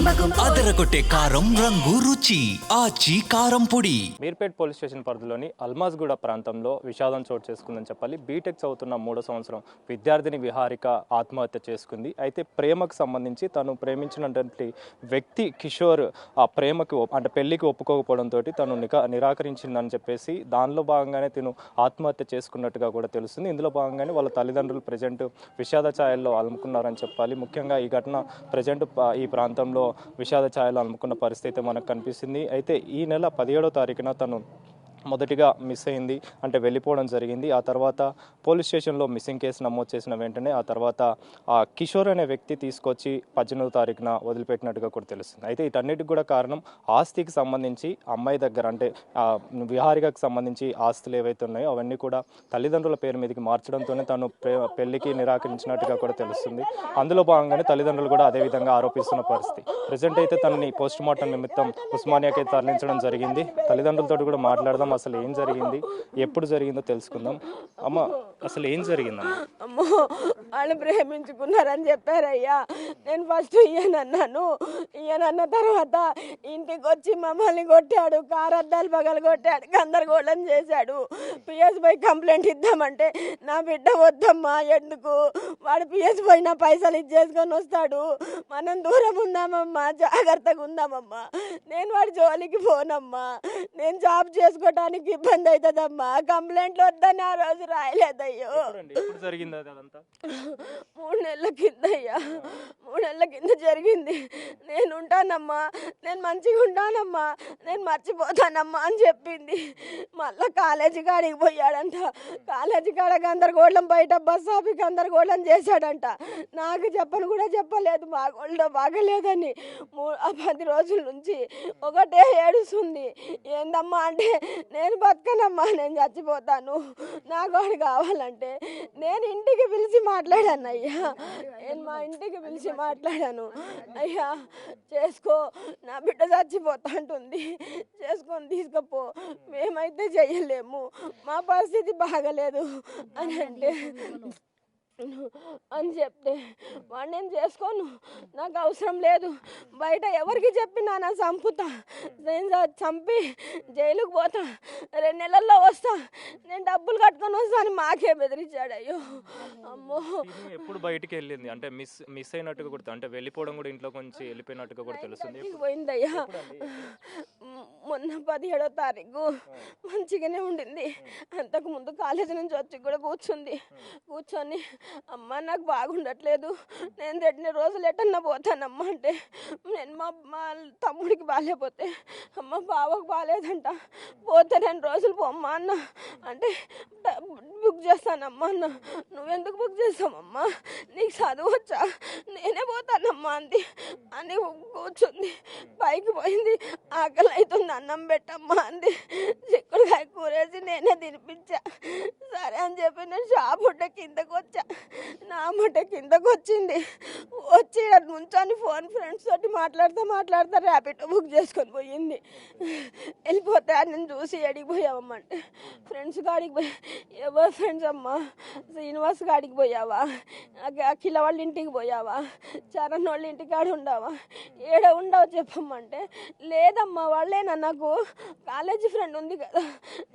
అదరగొట్టే కారం రంగు రుచి ఆచి కారం పొడి. మీర్పేట్ పోలీస్ స్టేషన్ పరిధిలోని అల్మాజ్గూడ ప్రాంతంలో విషాదం చోటు చేసుకుందని చెప్పాలి. బీటెక్ చదువుతున్న 3వ సంవత్సరం విద్యార్థిని విహారిక ఆత్మహత్య చేసుకుంది. అయితే ప్రేమకు సంబంధించి తను ప్రేమించినటువంటి వ్యక్తి కిషోర్ ఆ ప్రేమకు అంటే పెళ్లికి ఒప్పుకోకపోవడంతో తను నిరాకరించిందని చెప్పేసి దానిలో భాగంగానే తను ఆత్మహత్య చేసుకున్నట్టుగా కూడా తెలుస్తుంది. ఇందులో భాగంగానే వాళ్ళ తల్లిదండ్రులు ప్రజెంట్ విషాద ఛాయల్లో అలుముకున్నారని చెప్పాలి. ముఖ్యంగా ఈ ఘటన ప్రజెంట్ ఈ ప్రాంతంలో విషాద ఛాయలు అలుముకున్న పరిస్థితి మనకు కనిపిస్తుంది. అయితే ఈ నెల 17వ తారీఖున తను మొదటిగా మిస్ అయింది, అంటే వెళ్ళిపోవడం జరిగింది. ఆ తర్వాత పోలీస్ స్టేషన్లో మిస్సింగ్ కేసు నమోదు చేసిన వెంటనే ఆ తర్వాత ఆ కిషోర్ అనే వ్యక్తి తీసుకొచ్చి 18వ తారీఖున వదిలిపెట్టినట్టుగా కూడా తెలుస్తుంది. అయితే వీటన్నిటికి కూడా కారణం ఆస్తికి సంబంధించి అమ్మాయి దగ్గర అంటే విహారికకు సంబంధించి ఆస్తులు ఏవైతే ఉన్నాయో అవన్నీ కూడా తల్లిదండ్రుల పేరు మీదకి మార్చడంతోనే తను పెళ్లికి నిరాకరించినట్టుగా కూడా తెలుస్తుంది. అందులో భాగంగానే తల్లిదండ్రులు కూడా అదేవిధంగా ఆరోపిస్తున్న పరిస్థితి. ప్రజెంట్ అయితే తనని పోస్ట్ మార్టం నిమిత్తం ఉస్మానియాకి తరలించడం జరిగింది. తల్లిదండ్రులతో కూడా మాట్లాడదాం, అసలు ఏం జరిగింది, ఎప్పుడు జరిగిందో తెలుసుకుందాం. అమ్మ, అసలు ఏం జరిగిందమ్మా? అమ్మో, వాళ్ళు ప్రేమించుకున్నారని చెప్పారయ్యా. నేను ఫస్ట్ ఇయ్యనన్నాను. ఇయ్యనన్న తర్వాత ఇంటికి వచ్చి మమ్మల్ని కొట్టాడు, కారు అద్దాలు పగలు కొట్టాడు, గందరగోళం చేశాడు. పిఎస్పై కంప్లైంట్ ఇద్దామంటే నా బిడ్డ వద్దమ్మా, ఎందుకు, వాడు పిఎస్ పోయినా పైసలు ఇచ్చేసుకొని వస్తాడు, మనం దూరం ఉందామమ్మా, జాగ్రత్తగా ఉందామమ్మా, నేను వాడి జోలికి పోనమ్మా, నేను జాబ్ చేసుకోవడానికి ఇబ్బంది అవుతుందమ్మా, కంప్లైంట్లు వద్దని ఆ రోజు రాయలేదయ్యో. 3 నెలల కింద అయ్యా, 3 నెలల కింద జరిగింది. నేను ఉంటానమ్మా, నేను మంచిగా ఉంటానమ్మా, నేను మర్చిపోతానమ్మా అని చెప్పింది. మళ్ళీ కాలేజీ కాడికి పోయాడంట. కాలేజీ కాడ గందరగోళం, బయట బస్ ఆపి గందరగోళం చేశాడంట. నాకు చెప్పను కూడా చెప్పలేదు, మా ఒళ్ళో బాగలేదని. 10 రోజుల నుంచి ఒకటే ఏడుస్తుంది. ఏందమ్మా అంటే, నేను బతకనమ్మా, నేను చచ్చిపోతాను, నాకు వాడు కావాలంటే. నేను ఇంటికి పిలిచి మాట్లాడాను అయ్యా, నేను మా ఇంటికి పిలిచి మాట్లాడాను. అయ్యా చేసుకో, నా బిడ్డ చచ్చిపోతా అంటుంది, చేసుకొని తీసుకుపో, మేమైతే చెయ్యలేము, మా పరిస్థితి బాగలేదు అని అంటే అని చెప్తే, వాడు నేను చేసుకోను, నాకు అవసరం లేదు, బయట ఎవరికి చెప్పినా నా చంపుతా, నేను చంపి జైలుకు పోతా, 2 నెలల్లో వస్తా, నేను డబ్బులు కట్టుకొని వస్తా అని మాకే బెదిరించాడు. అయ్యో అమ్మో. ఎప్పుడు బయటికి వెళ్ళింది అంటే మిస్ అయినట్టుగా కూడా, అంటే వెళ్ళిపోవడం కూడా ఇంట్లో కొంచెం వెళ్ళిపోయినట్టుగా కూడా తెలుస్తుంది. పోయిందయ్యా, మొన్న 17వ తారీఖు మంచిగానే ఉండింది. అంతకుముందు కాలేజీ నుంచి వచ్చి కూడా కూర్చొని అమ్మ నాకు బాగుండట్లేదు, నేను 2 రోజులు ఎటన్నా పోతానమ్మా అంటే, నేను మా తమ్ముడికి బాగాలేకపోతే, అమ్మ బావకు బాగాలేదంట, పోతే 2 రోజులు పోమ్మా అన్న అంటే, బుక్ చేస్తానమ్మా అన్న. నువ్వెందుకు బుక్ చేస్తామమ్మా, నీకు చదువు వచ్చా, నేనే పోతానమ్మా అంది అని కూర్చుంది. పైకి పోయింది, ఆకలి అవుతుంది అన్నం పెట్టమ్మా అంది. చిక్కుడుకాయ కూరేసి నేనే తినిపించా. సరే అని చెప్పి నేను షాప్ ఉంటే కిందకు వచ్చా. నా అమ్మట కిందకు వచ్చింది, వచ్చి నుంచొని ఫోన్ ఫ్రెండ్స్ తోటి మాట్లాడుతూ ర్యాపిడో బుక్ చేసుకొని పోయింది. వెళ్ళిపోతే నేను చూసి ఎడికి పోయావమ్మంటే, ఫ్రెండ్స్ కాడికి పోయి. ఎవరు ఫ్రెండ్స్ అమ్మా, శ్రీనివాస్ కాడికి పోయావా, అఖిల వాళ్ళ ఇంటికి పోయావా, చరణ్ వాళ్ళ ఇంటికాడ ఉండవా, ఏడ ఉండవు చెప్పమ్మంటే, లేదమ్మా వాళ్ళేనా, నాకు కాలేజీ ఫ్రెండ్ ఉంది కదా,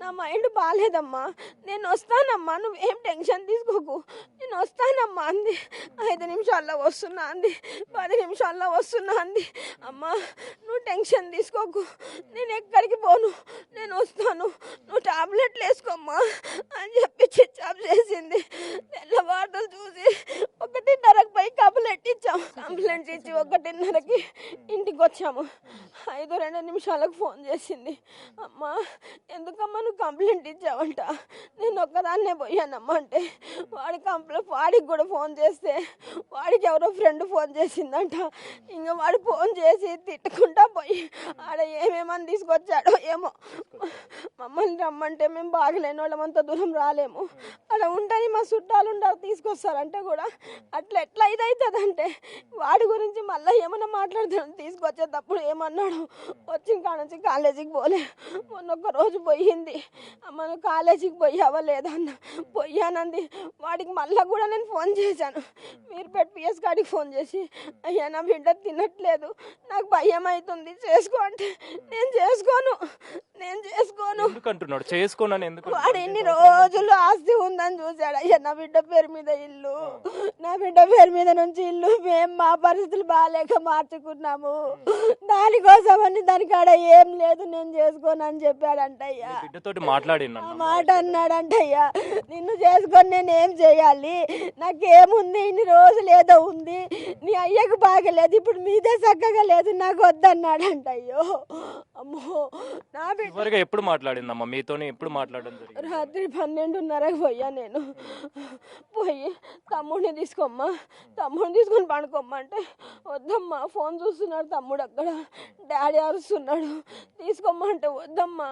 నా మైండ్ బాగాలేదమ్మా, నేను వస్తానమ్మా, నువ్వేం టెన్షన్ తీసుకోకు, నేను వస్తానమ్మా అంది. 5 నిమిషాల్లో వస్తున్నా అంది, 10 నిమిషాల్లో వస్తున్నా అంది. అమ్మా నువ్వు టెన్షన్ తీసుకోకు, నేను ఎక్కడికి పోను, నేను వస్తాను, నువ్వు టాబ్లెట్లు వేసుకోమ్మా అని చెప్పి స్విచ్ ఆఫ్ చేసింది. తెల్లవారులు చూసి 1:30కి పోయి కంప్లైంట్ ఇచ్చాము. కంప్లైంట్ ఇచ్చి 1:30కి ఇంటికి వచ్చాము. 2 నిమిషాలకు ఫోన్ చేసింది. అమ్మా ఎందుకమ్మా నువ్వు కంప్లైంట్ ఇచ్చావంట, నేను ఒక్కదాన్నే పోయానమ్మా అంటే, వాడికి కూడా ఫోన్ చేస్తే వాడికి ఎవరో ఫ్రెండ్ ఫోన్ చేసిందంట. ఇంకా వాడు ఫోన్ చేసి తిట్టుకుంటా పోయి ఆడ ఏమేమని తీసుకొచ్చాడో ఏమో, మమ్మల్ని రమ్మంటే మేము బాగలేని వాళ్ళమంతా దూరం రాలేము, ఆడ ఉంటని మా చుట్టాలు ఉంటారు తీసుకొస్తారంటే కూడా అట్లా ఎట్లా ఇదవుతుందంటే, వాడు డాడీ గురించి మళ్ళీ ఏమన్నా మాట్లాడుతాను. తీసుకొచ్చేటప్పుడు ఏమన్నాడు, వచ్చిన కాడ నుంచి కాలేజీకి పోలే, మొన్న ఒక్క రోజు పోయింది, అమ్మ నువ్వు కాలేజీకి పోయావా లేదా అన్న. పోయానంది. వాడికి మళ్ళీ కూడా నేను ఫోన్ చేశాను, మీరుపేట పిఎస్ కాడికి ఫోన్ చేసి, అయ్యా నా బిడ్డ తినట్లేదు, నాకు భయం అవుతుంది, చేసుకో అంటే నేను చేసుకోను. ఎందుకంటున్నాడు చేసుకోనని? ఎందుకు? వాడు ఎన్ని రోజులు ఆస్తి ఉందని చూశాడు. అయ్యా నా బిడ్డ పేరు మీద ఇల్లు, నా బిడ్డ పేరు మీద నుంచి ఇల్లు మేము మా పరిస్థితులు బాగాలేక మార్చుకున్నాము, దానికోసమని దానికాడ ఏం లేదు, నేను చేసుకోనని చెప్పాడంటయ్యా. బిడ్డతోటి మాట్లాడిన మాట అన్నాడంటయ్యా. నిన్ను చేసుకొని నేను ఏం చేయాలి, నాకేముంది, ఇన్ని రోజులు ఏదో ఉంది, నీ అయ్యకు బాగలేదు, ఇప్పుడు మీదే చక్కగా లేదు, నాకు వద్దన్నాడంట. అయ్యో అమ్మో నా బిడ్డ ఎప్పుడు మాట్లాడిందమ్మా మీతోని? ఎప్పుడు మాట్లాడడం జరిగింది? రాత్రి 12:30కి పోయా నేను. పోయి తమ్ముడిని తీసుకోమ్మా, తమ్ముడిని తీసుకొని పడుకోమ్మా అంటే వద్దమ్మా, ఫోన్ చూస్తున్నాడు తమ్ముడు అక్కడ, డాడీ అరుస్తున్నాడు, తీసుకోమ్మా అంటే వద్దమ్మా,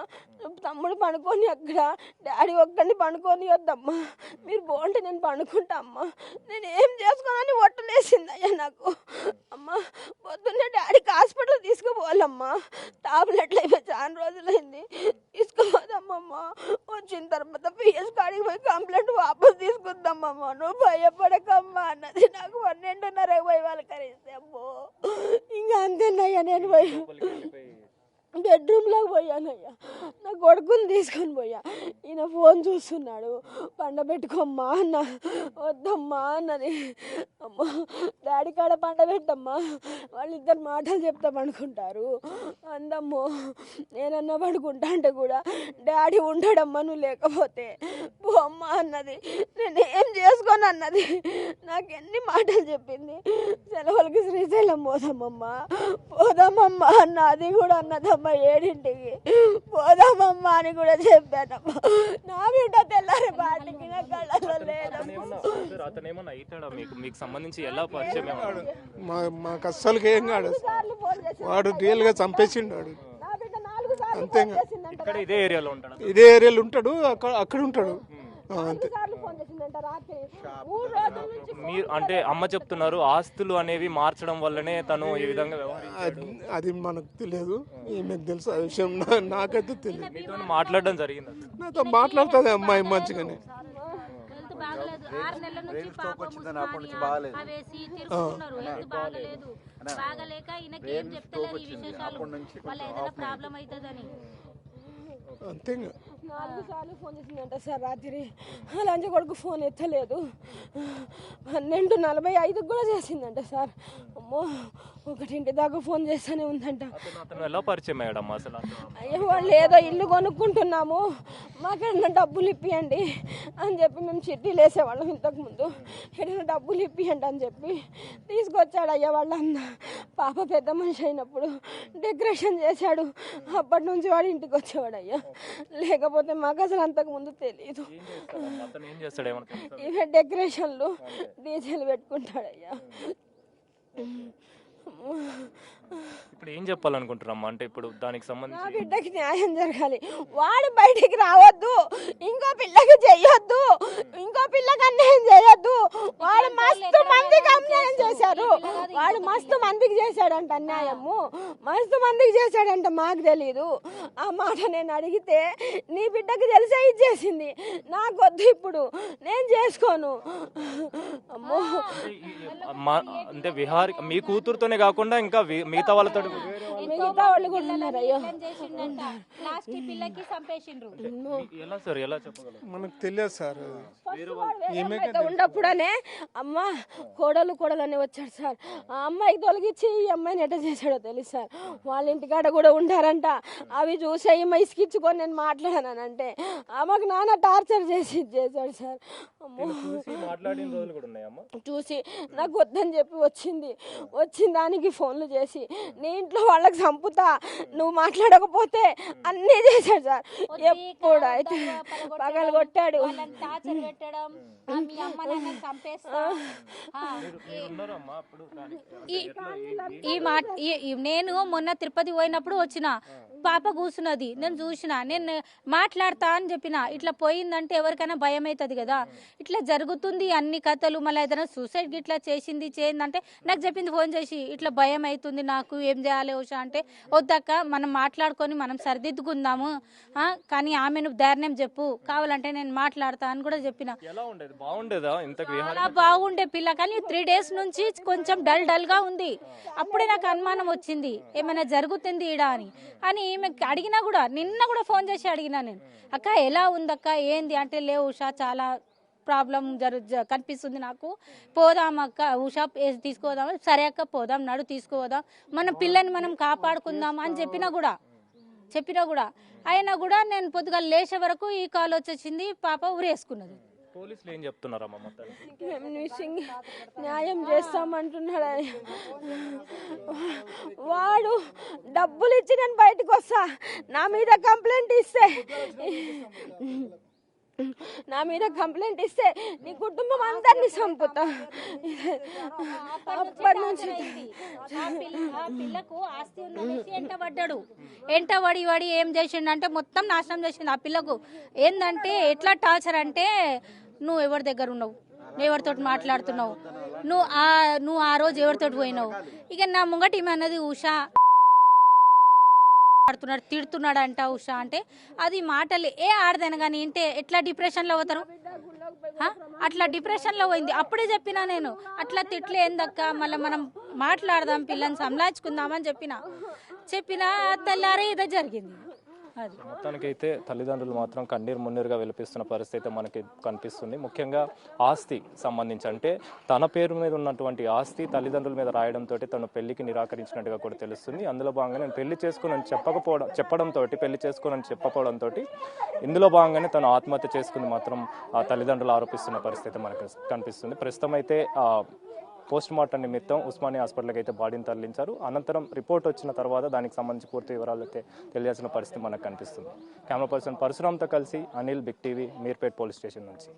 తమ్ముడు పడుకొని అక్కడ, డాడీ ఒక్కడిని పడుకొని వద్దమ్మా, మీరు బాగుంటే నేను పడుకుంటా అమ్మా, నేను ఏం చేసుకోనని ఒట్టలేసింది అయ్యా నాకు. అమ్మా పొద్దున్నే డాడీకి హాస్పిటల్ తీసుకుపోవాలమ్మా, టాబ్లెట్లు అయిపోయి చాలా రోజులైంది, తీసుకోపోదమ్మమ్మా, వచ్చిన తర్వాత పిఎస్ కాడికి పోయి కంప్లైంట్ వాపస్ తీసుకుందామమ్మా, నువ్వు భయపడకమ్మా అన్నది. నాకు 12:30కి పోయి వాళ్ళు కరిస్తే అమ్మో ఇంకా అంతేనయ్యా. నేను పోయి బెడ్రూమ్లోకి పోయానయ్యా, నా కొడుకుని తీసుకొని పోయా. ఈయన ఫోన్ చూస్తున్నాడు, పండబెట్టుకోమ్మా అన్న, వద్దమ్మా అన్నది. అమ్మా డాడీ కాడ పండబెట్టమ్మా, వాళ్ళిద్దరు మాటలు చెప్తామనుకుంటారు అందమ్మో. నేనన్నా పడుకుంటా అంటే కూడా డాడీ ఉండడమ్మా నువ్వు లేకపోతే, పో అమ్మా అన్నది. నేను ఏం చేసుకోను అన్నది. నాకు ఎన్ని మాటలు చెప్పింది, సెలవులకి శ్రీశైలం పోదామమ్మా, పోదామమ్మా అన్న, అది కూడా అన్నదమ్మా, 7ంటికి పోదామమ్మా అని కూడా చెప్పానమ్మా. నా బిడ్డ తెల్లారి బాటికి నా కళ్ళలో లేదమ్మా. మీకు సంబంధించి ఎలా పరిచయం? మాకు అస్సలుకి ఏం కాదు, వాడు రియల్ గా చంపేసిండు. అంతేగా ఇక్కడ ఇదే ఏరియాలో ఉంటాడు, ఇదే ఏరియాలో ఉంటాడు, అక్కడ ఉంటాడు. అంతే. మీరు అంటే అమ్మ చెప్తున్నారు ఆస్తులు అనేవి మార్చడం వల్లనే తను ఈ విధంగా అది మనకు తెలియదు, ఈమెకు తెలుసు ఆ విషయం, నాకైతే తెలియదు. మాట్లాడడం జరిగింది, నాతో మాట్లాడుతుంది అమ్మాయి మంచిగానే. బాగలేదు 6 నెలల నుంచి అవేసి తిరుగుతున్నారు, హెల్త్ బాగలేదు, బాగలేక ఈయనకి ఏం చెప్తలేరు ఈ విశేషాలు, వాళ్ళ ఏదైనా ప్రాబ్లం అవుతుందని. అంతేగా 4 సార్లు ఫోన్ చేసిందంట సార్ రాత్రి, లంచ కొడుకు ఫోన్ ఎత్తలేదు. 12:45కి కూడా చేసిందంట సార్. అమ్మో 1 దాకా ఫోన్ చేస్తూనే ఉందంట. ఎలా పరిచయం అయ్యాడమ్మా అసలు? అయ్యో వాళ్ళు ఏదో ఇల్లు కొనుక్కుంటున్నాము, మాకేదైనా డబ్బులు ఇప్పియండి అని చెప్పి మేము చిట్టీలు వేసేవాళ్ళం ఇంతకుముందు, ఏదైనా డబ్బులు ఇప్పియండి అని చెప్పి తీసుకొచ్చాడు అయ్యా వాళ్ళ అన్న. పాప పెద్ద మనిషి అయినప్పుడు డెకరేషన్ చేశాడు, అప్పటి నుంచి వాడు ఇంటికి వచ్చేవాడు అయ్యా, లేకపోతే మాకు అసలు అంతకుముందు తెలియదు. ఇవే డెకరేషన్లు డీజేలు పెట్టుకుంటాడయ్యా. ఇప్పుడు ఏం చెప్పాలనుకుంటున్నామ్మా? అంటే ఇప్పుడు దానికి సంబంధించి నా బిడ్డకి న్యాయం జరగాలి, వాడు బయటికి రావద్దు, ఇంకో పిల్లకి చెయ్యొద్దు, ఇంకో పిల్లకి అన్యాయం చేయొద్దు. వాడు మస్తు మందికి అన్యాయం చేశారు, వాడు మస్తు మందికి చేశాడంట అన్యాయము, మస్తు మందికి చేశాడంట, మాకు తెలీదు. ఆ మాట నేను అడిగితే నీ బిడ్డకి తెలిసే ఇచ్చేసింది, నాకొద్దు, ఇప్పుడు నేను చేసుకోను. అమ్మో అంటే విహారి మీ కూతురుతోనే కాకుండా ఇంకా మిగతా వాళ్ళతో మిగతా వాళ్ళు కూడా ఉన్నారు. అయ్యో ఎలా సార్, ఎలా చెప్పగలరు? మనకు తెలియదు సార్. ఉన్నప్పుడనే అమ్మ కోడలు వచ్చాడు సార్, ఆ అమ్మాయికి తొలగించి ఈ అమ్మాయిని ఎట్ట చేశాడో తెలుసు సార్. వాళ్ళ ఇంటికాడ కూడా ఉంటారంట, అవి చూసి అమ్మ ఇసుకిచ్చుకొని నేను మాట్లాడానంటే ఆమెకు నాన్న టార్చర్ చేశాడు సార్. అమ్మో చూసి నాకు వద్దని చెప్పి వచ్చిన దానికి ఫోన్లు చేసి నీ ఇంట్లో వాళ్ళకి చంపుతా, నువ్వు మాట్లాడకపోతే అన్నీ చేశాడు సార్. ఎప్పుడు అయితే పగలు కొట్టాడు. నేను మొన్న తిరుపతి పోయినప్పుడు వచ్చిన పాప కూర్చున్నది, నేను చూసిన, నేను మాట్లాడతా అని చెప్పిన, ఇట్లా పోయిందంటే ఎవరికైనా భయం అవుతుంది కదా, ఇట్లా జరుగుతుంది అన్ని కథలు, మళ్ళీ ఏదైనా సూసైడ్ గిట్లా చేయిందంటే నాకు చెప్పింది ఫోన్ చేసి, ఇట్లా భయం అవుతుంది నాకు, ఏం చేయాలి ఉషా అంటే, వద్దక్క మనం మాట్లాడుకొని మనం సరిదిద్దుకుందాము, కానీ ఆమెను ధైర్యం చెప్పు, కావాలంటే నేను మాట్లాడతా అని కూడా చెప్పిన. ఎలా ఉండేది? బాగుండేదా ఇంతకు? చాలా బాగుండే పిల్ల, కానీ 3 days నుంచి కొంచెం డల్ గా ఉంది. అప్పుడే నాకు అనుమానం వచ్చింది ఏమైనా జరుగుతుంది ఈడ అని. అని ఈమె అడిగినా కూడా, నిన్న కూడా ఫోన్ చేసి అడిగినా నేను, అక్క ఎలా ఉందక్క ఏంది అంటే, లేవు ఉషా చాలా ప్రాబ్లం కనిపిస్తుంది నాకు, పోదాం అక్క ఉషా తీసుకోదాం. సరే అక్క పోదాం, నడు తీసుకుపోదాం, మన పిల్లని మనం కాపాడుకుందాం అని చెప్పినా కూడా అయినా కూడా నేను పొద్దుగా లేచే వరకు ఈ కాల్ వచ్చేసింది, పాప ఉరేసుకున్నది. పోలీసులు ఏం చెప్తున్నారమ్మా మొత్తానికి? మేము మిస్సింగ్ న్యాయం చేస్తామంటున్నాడు ఆయన. వాడు డబ్బులు ఇచ్చి నేను బయటకు వస్తా, నా మీద కంప్లైంట్ ఇస్తే నీ కుటుంబం అందరినీ చంపుతా. అప్పటి నుంచి ఆ పిల్లకు ఆస్తి ఉన్నది ఎంటబడి ఏం చేసిండంటే మొత్తం నాశనం చేసిండు. ఆ పిల్లకు ఏందంటే ఎట్లా టార్చర్ అంటే, నువ్వు ఎవరి దగ్గర ఉన్నావు, నువ్వు ఎవరితో మాట్లాడుతున్నావు, నువ్వు ఆ రోజు ఎవరితో పోయినావు, ఇక నా ముంగట ఈమె అన్నది ఉషా తిడుతున్నాడు అంట ఉషా అంటే, అది మాటలు ఏ ఆడదాను కానీ ఇంటే ఎట్లా డిప్రెషన్లో పోతారు, అట్లా డిప్రెషన్లో పోయింది. అప్పుడే చెప్పినా నేను, అట్లా తిట్లు ఏందక్క, మళ్ళీ మనం మాట్లాడదాం, పిల్లని సంలాచుకుందామని చెప్పిన తెల్లారే ఇదే జరిగింది. అది మొత్తానికి అయితే తల్లిదండ్రులు మాత్రం కన్నీరు మున్నీరుగా విలపిస్తున్న పరిస్థితి అయితే మనకి కనిపిస్తుంది. ముఖ్యంగా ఆస్తి సంబంధించి, అంటే తన పేరు మీద ఉన్నటువంటి ఆస్తి తల్లిదండ్రుల మీద రాయడంతో తను పెళ్లికి నిరాకరించినట్టుగా కూడా తెలుస్తుంది. అందులో భాగంగా నేను పెళ్లి చేసుకోనని చెప్పడంతో పెళ్లి చేసుకోనని చెప్పకపోవడంతో ఇందులో భాగంగానే తను ఆత్మహత్య చేసుకుంది మాత్రం ఆ తల్లిదండ్రులు ఆరోపిస్తున్న పరిస్థితి మనకు కనిపిస్తుంది. ప్రస్తుతం అయితే పోస్ట్ మార్టం నిమిత్తం ఉస్మానియా హాస్పిటల్కి అయితే బాడీని తరలించారు. అనంతరం రిపోర్ట్ వచ్చిన తర్వాత దానికి సంబంధించి పూర్తి వివరాలు అయితే తెలియాల్సిన పరిస్థితి మనకు కనిపిస్తుంది. కెమెరా పర్సన్ పరశురామ్తో కలిసి Anil, big TV, Meerpet police station నుంచి.